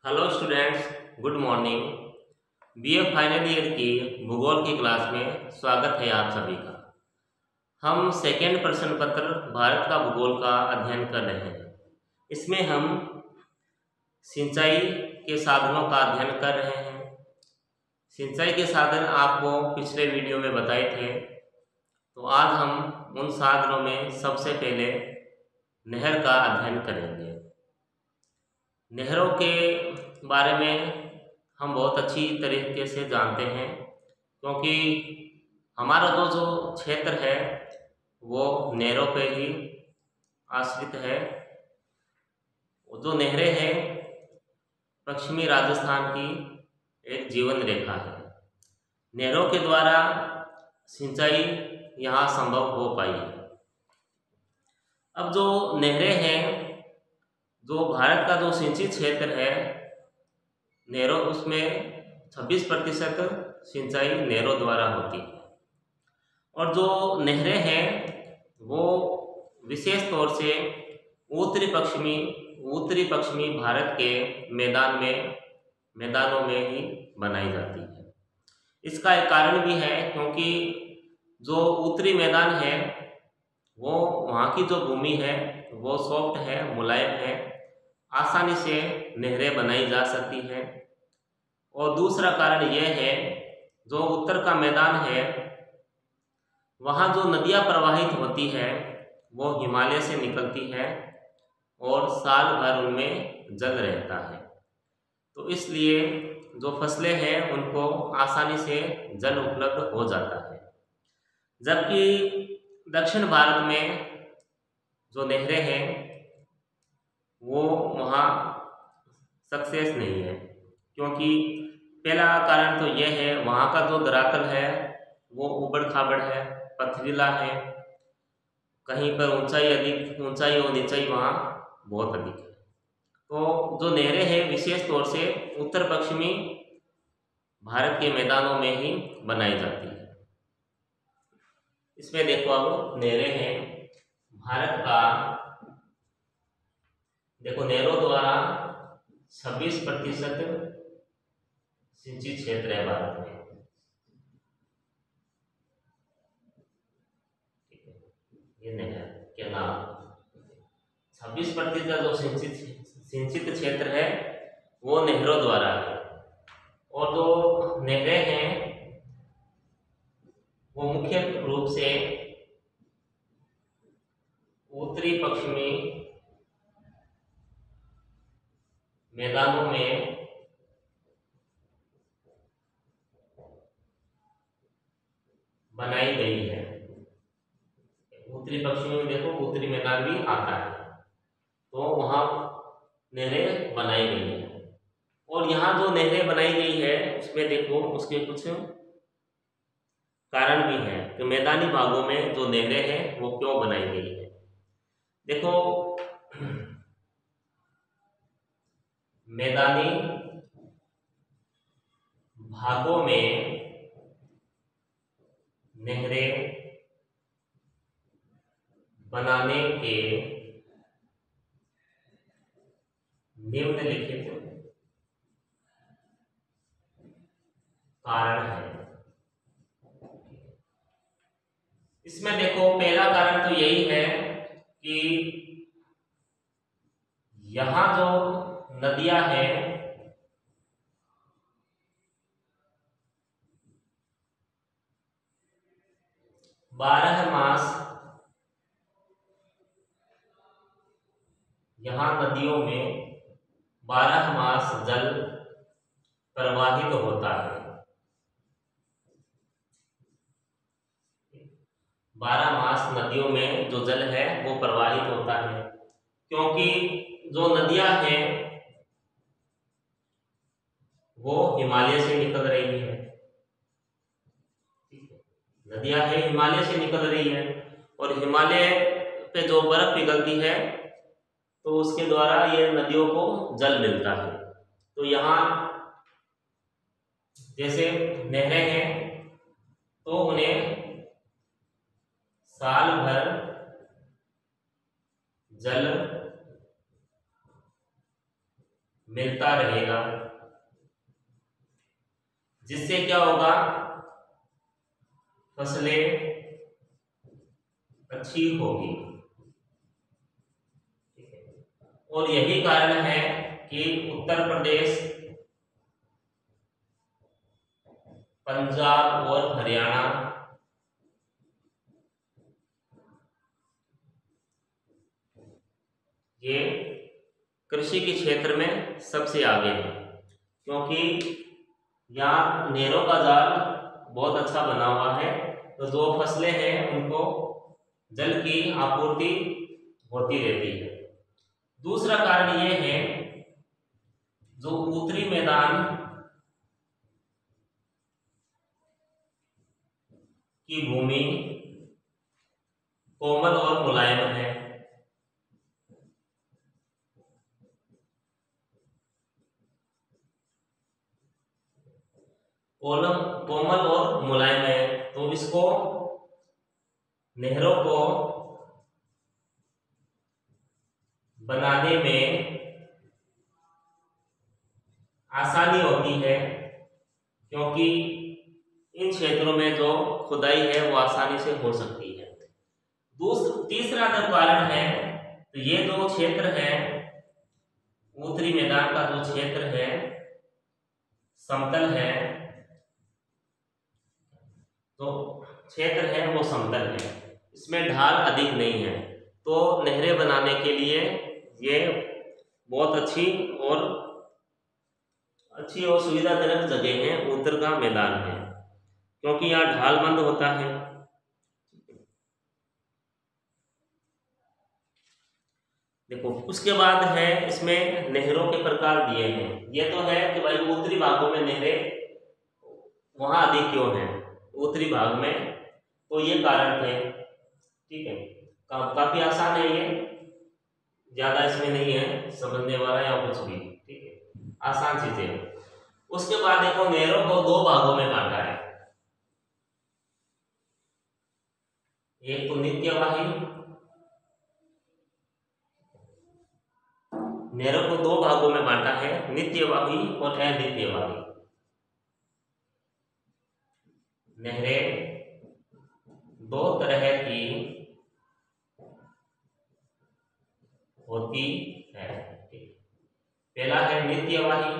Hello students, good morning. BA final year की भूगोल की क्लास में स्वागत है आप सभी का। हम सेकेंड प्रश्न पत्र भारत का भूगोल का अध्ययन कर रहे हैं। इसमें हम सिंचाई के साधनों का अध्ययन कर रहे हैं। सिंचाई के साधन आपको पिछले वीडियो में बताए थे, तो आज हम उन साधनों में सबसे पहले नहर का अध्ययन करेंगे। नहरों के बारे में हम बहुत अच्छी तरीके से जानते हैं, क्योंकि हमारा जो क्षेत्र है वो नहरों पे ही आश्रित है। जो नहरें हैं पश्चिमी राजस्थान की एक जीवन रेखा है। नहरों के द्वारा सिंचाई यहाँ संभव हो पाई है। अब जो नहरें हैं, जो भारत का जो सिंचित क्षेत्र है नहरों, उसमें 26% सिंचाई नहरों द्वारा होती है। और जो नहरें हैं वो विशेष तौर से उत्तरी पश्चिमी भारत के मैदानों में ही बनाई जाती है। इसका एक कारण भी है, क्योंकि जो उत्तरी मैदान है वो वहाँ की जो भूमि है वो सॉफ्ट है, मुलायम है, आसानी से नहरें बनाई जा सकती हैं। और दूसरा कारण यह है, जो उत्तर का मैदान है वहाँ जो नदियाँ प्रवाहित होती है वो हिमालय से निकलती है और साल भर उनमें जल रहता है। तो इसलिए जो फसलें हैं उनको आसानी से जल उपलब्ध हो जाता है। जबकि दक्षिण भारत में जो नहरें हैं वो वहाँ सक्सेस नहीं है, क्योंकि पहला कारण तो यह है, वहाँ का जो धरातल है वो ऊबड़ खाबड़ है, पथरीला है, कहीं पर ऊंचाई और नीचाई वहाँ बहुत अधिक है। तो जो नहरें हैं विशेष तौर से उत्तर पश्चिमी भारत के मैदानों में ही बनाई जाती है। इसमें देखो, अब नहरें हैं भारत का, देखो नहरों द्वारा 26% सिंचित क्षेत्र है भारत में। ठीक है, ये नहर के नाम 26% जो सिंचित क्षेत्र है वो नहरों द्वारा है। और जो नहरें हैं वो मुख्य रूप से उत्तरी पश्चिमी मैदानों में बनाई गई है। उत्तरी पश्चिमी में देखो उत्तरी मैदान भी आता है, तो वहाँ नहरें बनाई गई है। और यहाँ जो नहरें बनाई गई है उसमें देखो उसके कुछ कारण भी हैं कि मैदानी भागों में जो नहरें हैं वो क्यों बनाई गई है। देखो, मैदानी भागों में नहरें बनाने के निम्नलिखित कारण है। इसमें देखो पहला कारण तो यही है कि यहाँ जो नदियां हैं बारह मास यहाँ नदियों में 12 मास जल प्रवाहित होता है। 12 मास नदियों में जो जल है वो प्रवाहित होता है, क्योंकि जो नदियां हैं वो हिमालय से निकल रही है। नदियां हैं हिमालय से निकल रही है, और हिमालय पे जो बर्फ पिघलती है तो उसके द्वारा ये नदियों को जल मिलता है। तो यहाँ जैसे नहरें हैं तो उन्हें साल भर जल मिलता रहेगा, जिससे क्या होगा, फसलें अच्छी होगी। और यही कारण है कि उत्तर प्रदेश, पंजाब और हरियाणा ये कृषि के क्षेत्र में सबसे आगे है, क्योंकि यहाँ नहरों का जाल बहुत अच्छा बना हुआ है। तो जो फसलें हैं उनको जल की आपूर्ति होती रहती है। दूसरा कारण ये है, जो उत्तरी मैदान की भूमि कोमल और मुलायम है, कोमल और मुलायम है, तो इसको नहरों को बनाने में आसानी होती है, क्योंकि इन क्षेत्रों में जो खुदाई है वो आसानी से हो सकती है। तीसरा जो कारण है, तो ये जो क्षेत्र है, उत्तरी मैदान का जो क्षेत्र है समतल है, तो क्षेत्र है वो समतल है, इसमें ढाल अधिक नहीं है, तो नहरें बनाने के लिए ये बहुत अच्छी और सुविधाजनक जगह है, उत्तर का मैदान है, क्योंकि यहाँ ढालबंद होता है। देखो, उसके बाद है इसमें नहरों के प्रकार दिए हैं। ये तो है कि भाई उत्तरी भागों में नहरें वहां अधिक क्यों है, उत्तरी भाग में, तो ये कारण थे। ठीक है, काफी आसान है, ये ज्यादा इसमें नहीं है समझने वाला या कुछ भी। ठीक है, आसान चीजें। उसके बाद देखो, नहरों को दो भागों में बांटा है, एक तो नित्यवाही, नहरों को दो भागों में बांटा है, नित्यवाही और अनित्यवाही। नहरें दो तरह की होती है। पहला है नित्यवाही,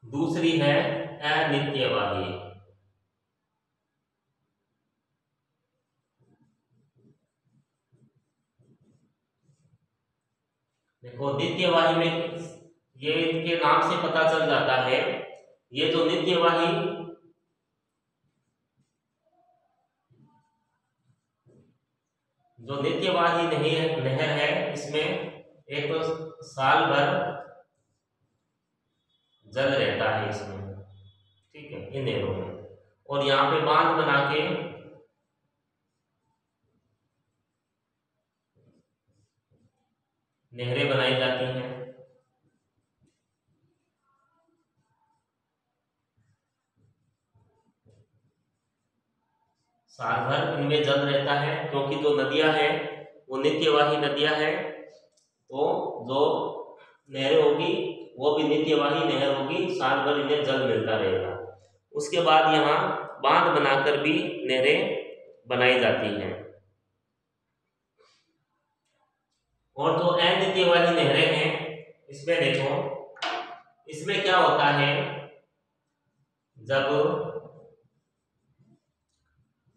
दूसरी है अनित्यवाही। देखो, नित्यवाही में ये इनके नाम से पता चल जाता है, ये जो नित्यवाही नहर है, इसमें एक तो साल भर जल रहता है इसमें। ठीक है, इन नहरों में, और यहाँ पे बांध बना के नहरें बनाई जाती हैं। साल भर इनमें जल रहता है, क्योंकि जो नदियां हैं वो नित्यवाही नदियां हैं, तो जो नहरें होगी वो भी नित्यवाही नहर होगी, साल भर इन्हें जल मिलता रहेगा। उसके बाद यहाँ बांध बनाकर भी नहरें बनाई जाती हैं। और जो अनित्यवाही नहरें हैं, इसमें देखो, इसमें क्या होता है, जब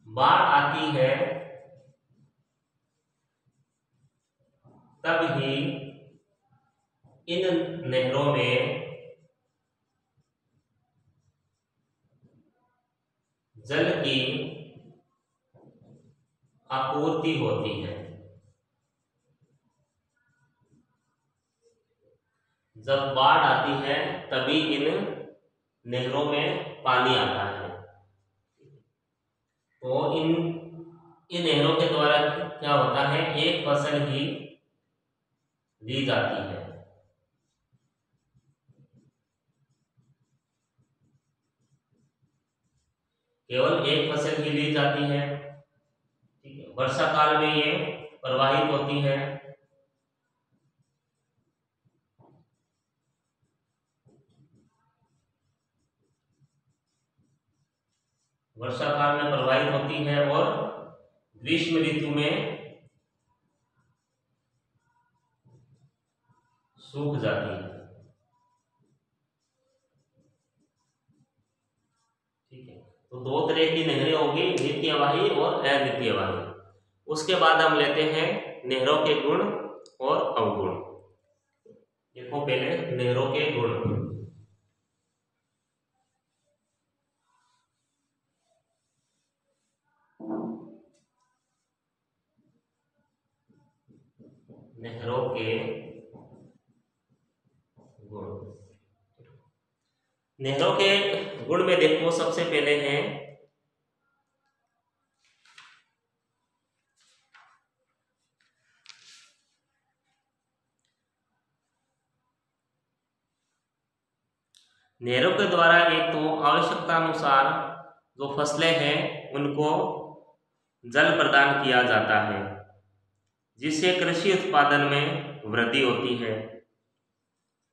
बाढ़ आती है तब ही इन नहरों में जल की आपूर्ति होती है। जब बाढ़ आती है तभी इन नहरों में पानी आता है, तो इन नहरों के द्वारा क्या होता है, एक फसल ही ली जाती है। केवल एक फसल ही ली जाती है। ठीक है, वर्षा काल में ये प्रवाहित होती है, वर्षा काल में प्रवाहित होती है और ग्रीष्म ऋतु में सूख जाती है। ठीक है, तो दो तरह की नहरें होगी, नित्यवाही और अनित्यवाही। उसके बाद हम लेते हैं नहरों के गुण और अवगुण। देखो पहले नहरों के गुण। नहरों के गुण। नहरों के गुण में देखो सबसे पहले है नहरों के द्वारा एक तो आवश्यकता अनुसार जो फसलें हैं उनको जल प्रदान किया जाता है, जिससे कृषि उत्पादन में वृद्धि होती है।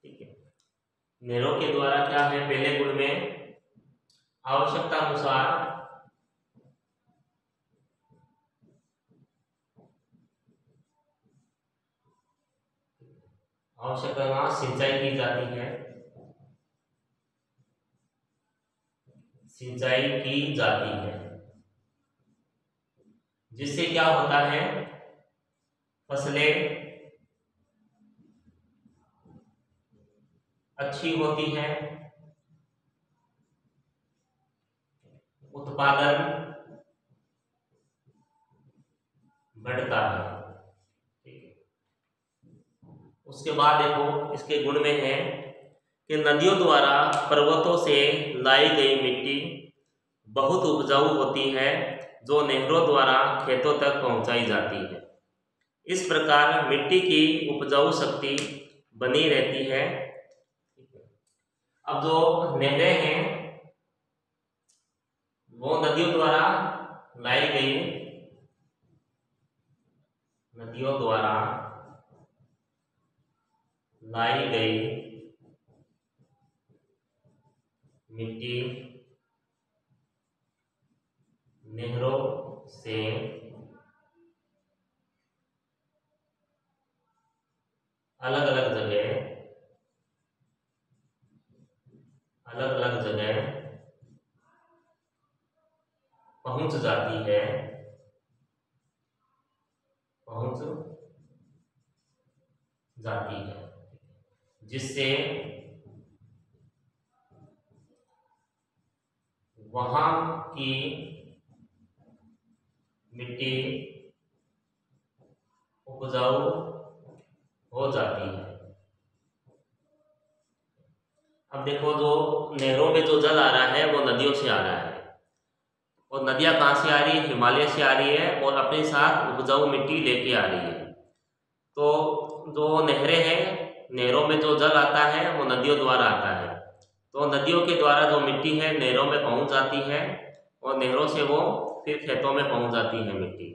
ठीक है, नहरों के द्वारा क्या है, पहले गुण में आवश्यकता अनुसार सिंचाई की जाती है, सिंचाई की जाती है, जिससे क्या होता है, फसलें अच्छी होती हैं, उत्पादन बढ़ता है। ठीक है, उसके बाद देखो इसके गुण में है कि नदियों द्वारा पर्वतों से लाई गई मिट्टी बहुत उपजाऊ होती है, जो नहरों द्वारा खेतों तक पहुंचाई जाती है। इस प्रकार मिट्टी की उपजाऊ शक्ति बनी रहती है। अब जो नहरें हैं वो नदियों द्वारा लाई गई, नदियों द्वारा लाई गई मिट्टी नहरों से अलग अलग जगह पहुंच जाती है, जिससे वहां की मिट्टी उपजाऊ हो जाती है। अब देखो जो नहरों में जो जल आ रहा है वो नदियों से आ रहा है, और नदियाँ कहाँ से आ रही है, हिमालय से आ रही है, और अपने साथ उपजाऊ मिट्टी लेके आ रही है। तो जो नहरें हैं, नहरों में जो जल आता है वो नदियों द्वारा आता है, तो नदियों के द्वारा जो मिट्टी है नहरों में पहुंच जाती है, और नहरों से वो फिर खेतों में पहुंच जाती है मिट्टी।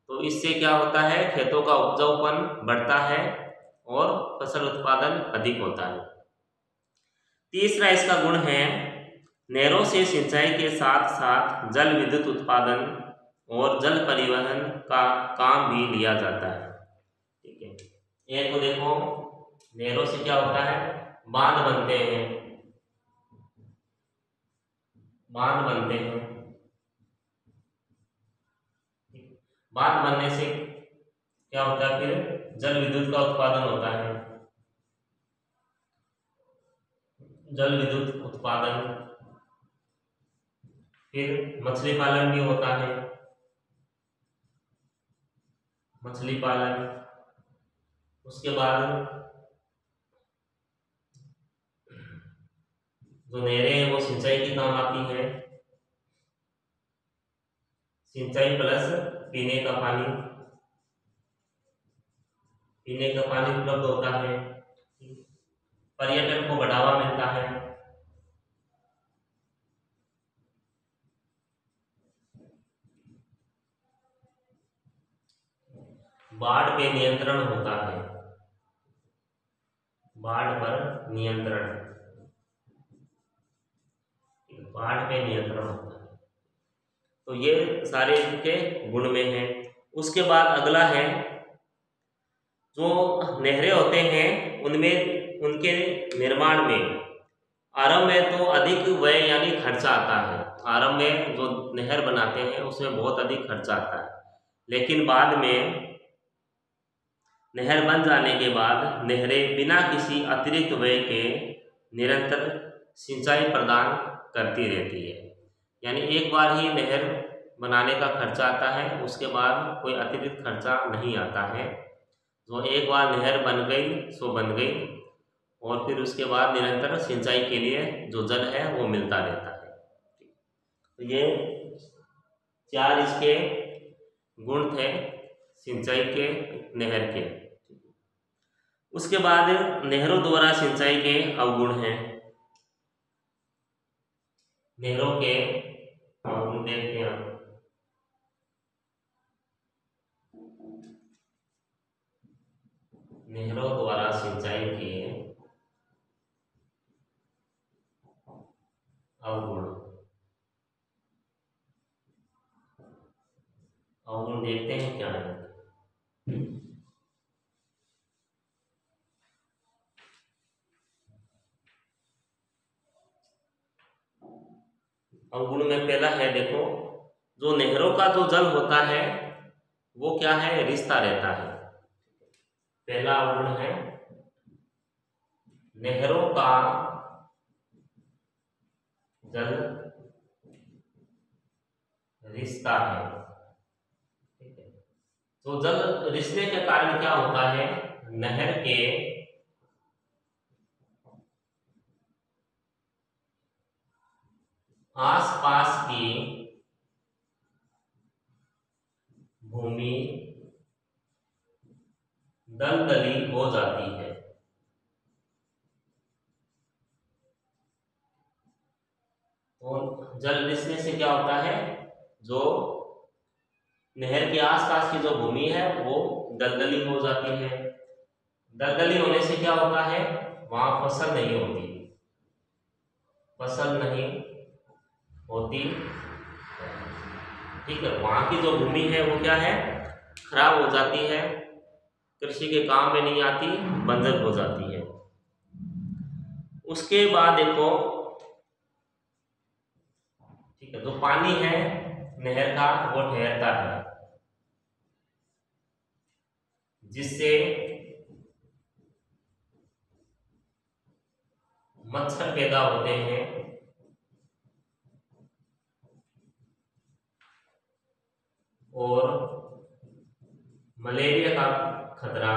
तो इससे क्या होता है, खेतों का उपजाऊपन बढ़ता है और फसल उत्पादन अधिक होता है। तीसरा इसका गुण है, नहरों से सिंचाई के साथ साथ जल विद्युत उत्पादन और जल परिवहन का काम भी लिया जाता है। ठीक है, ये तो देखो नहरों से क्या होता है, बांध बनते हैं, बांध बनते हैं। बांध बनने से क्या होता है, फिर जल विद्युत का उत्पादन होता है, जल विद्युत उत्पादन, फिर मछली पालन भी होता है, मछली पालन। उसके बाद जो नहरें हैं वो सिंचाई की काम आती है, सिंचाई प्लस पीने का पानी, पीने का पानी उपलब्ध होता है, पर्यटन को बढ़ावा मिलता है, बाढ़ पे नियंत्रण होता है, बाढ़ पर नियंत्रण, बाढ़ पे नियंत्रण होता है। तो ये सारे इनके गुण में हैं। उसके बाद अगला है, जो नहरें होते हैं उनमें उनके निर्माण में आरंभ में तो अधिक व्यय यानी खर्चा आता है। आरंभ में जो नहर बनाते हैं उसमें बहुत अधिक खर्चा आता है, लेकिन बाद में नहर बन जाने के बाद नहरें बिना किसी अतिरिक्त व्यय के निरंतर सिंचाई प्रदान करती रहती है। यानी एक बार ही नहर बनाने का खर्चा आता है, उसके बाद कोई अतिरिक्त खर्चा नहीं आता है। जो एक बार नहर बन गई सो बन गई, और फिर उसके बाद निरंतर सिंचाई के लिए जो जल है वो मिलता रहता है। तो ये 4 इसके गुण थे सिंचाई के, नहर के। उसके बाद नहरों द्वारा सिंचाई के अवगुण हैं। नहरों के अवगुण देखते हैं आप। नहरों द्वारा सिंचाई के अवगुण, अवगुण देखते हैं क्या है। अवगुण में पहला है, देखो, जो नहरों का जो जल होता है वो क्या है, रिसता रहता है। पहला अवगुण है, नहरों का जल रिसता है। ठीक है, तो जल रिसने के कारण क्या होता है, नहर के आसपास की भूमि दलदली हो जाती है। तो जल रिसने से क्या होता है, जो नहर के आसपास की जो भूमि है वो दलदली हो जाती है। दलदली होने से क्या होता है, वहां फसल नहीं होती, फसल नहीं होती। ठीक है, वहां की जो भूमि है वो क्या है, खराब हो जाती है, कृषि के काम में नहीं आती, बंजर हो जाती है। उसके बाद देखो, ठीक है, जो पानी है नहर का वो ठहरता है, जिससे मच्छर पैदा होते हैं और मलेरिया का खतरा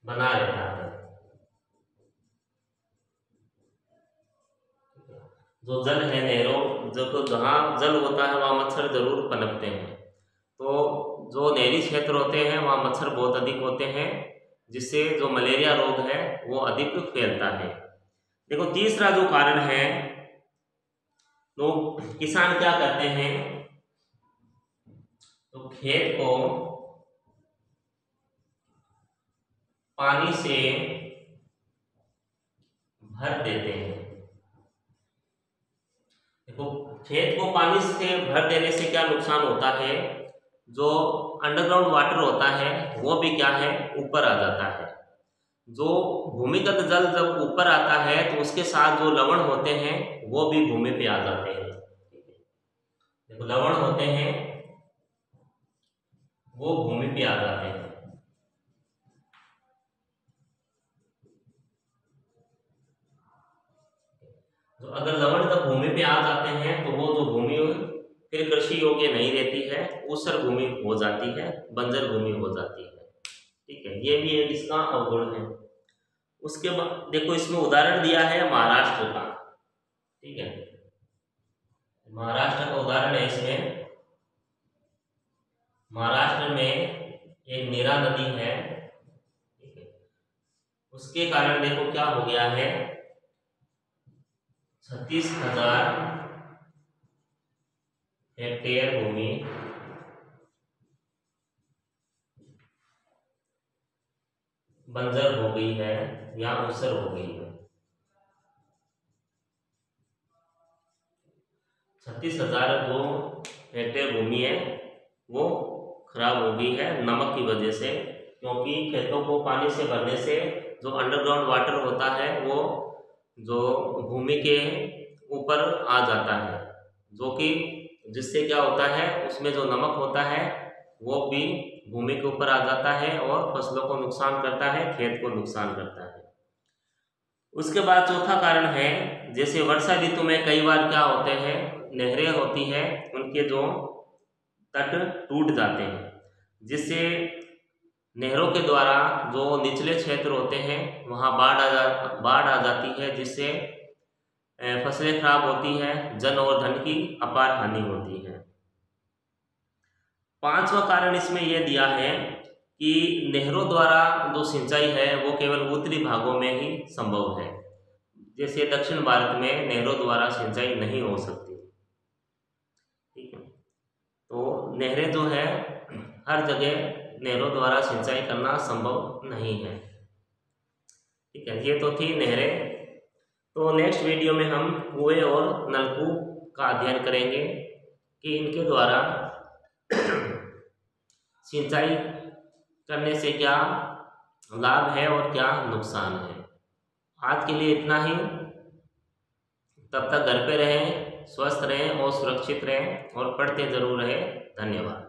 बना रहता है। जो जल है नहरों, जो जहाँ जल होता है वहाँ मच्छर जरूर पनपते हैं। तो जो नहरी क्षेत्र होते हैं वहाँ मच्छर बहुत अधिक होते हैं, जिससे जो मलेरिया रोग है वो अधिक फैलता है। देखो, तीसरा जो कारण है, तो किसान क्या करते हैं, तो खेत को पानी से भर देते हैं। देखो, खेत को पानी से भर देने से क्या नुकसान होता है, जो अंडरग्राउंड वाटर होता है वो भी क्या है, ऊपर आ जाता है। जो भूमिगत जल जब ऊपर आता है तो उसके साथ जो लवण होते हैं वो भी भूमि पे आ जाते हैं। देखो, लवण होते हैं वो भूमि पे आ जाते हैं। तो अगर लवण जब भूमि पे आ जाते हैं तो वो जो भूमि फिर कृषि योग्य नहीं रहती है, ऊसर भूमि हो जाती है, बंजर भूमि हो जाती है। ठीक है, ये भी एक इसका अवगुण है। उसके बाद देखो, इसमें उदाहरण दिया है महाराष्ट्र का। ठीक है, महाराष्ट्र का उदाहरण है इसमें। महाराष्ट्र में एक नीरा नदी है। ठीक है, उसके कारण देखो क्या हो गया है, 36,000 हेक्टेयर भूमि बंजर हो गई है या ऊसर हो गई है। 36,000 जो हेक्टेयर भूमि है वो खराब हो गई है नमक की वजह से, क्योंकि खेतों को पानी से भरने से जो अंडरग्राउंड वाटर होता है वो जो भूमि के ऊपर आ जाता है, जो कि जिससे क्या होता है उसमें जो नमक होता है वो भी भूमि के ऊपर आ जाता है और फसलों को नुकसान करता है, खेत को नुकसान करता है। उसके बाद चौथा कारण है, जैसे वर्षा ऋतु में कई बार क्या होते हैं, नहरें होती है उनके जो तट टूट जाते हैं, जिससे नहरों के द्वारा जो निचले क्षेत्र होते हैं वहाँ बाढ़ आ जाती है, जिससे फसलें खराब होती हैं, जन और धन की अपार हानि होती है। पांचवा कारण इसमें यह दिया है कि नहरों द्वारा जो सिंचाई है वो केवल उत्तरी भागों में ही संभव है, जैसे दक्षिण भारत में नहरों द्वारा सिंचाई नहीं हो सकती। ठीक है, तो नहरें जो है हर जगह नहरों द्वारा सिंचाई करना संभव नहीं है। ठीक है, ये तो थी नहरें। तो नेक्स्ट वीडियो में हम कुएं और नलकूप का अध्ययन करेंगे कि इनके द्वारा सिंचाई करने से क्या लाभ है और क्या नुकसान है। आज के लिए इतना ही। तब तक घर पे रहें, स्वस्थ रहें और सुरक्षित रहें और पढ़ते जरूर रहें। धन्यवाद।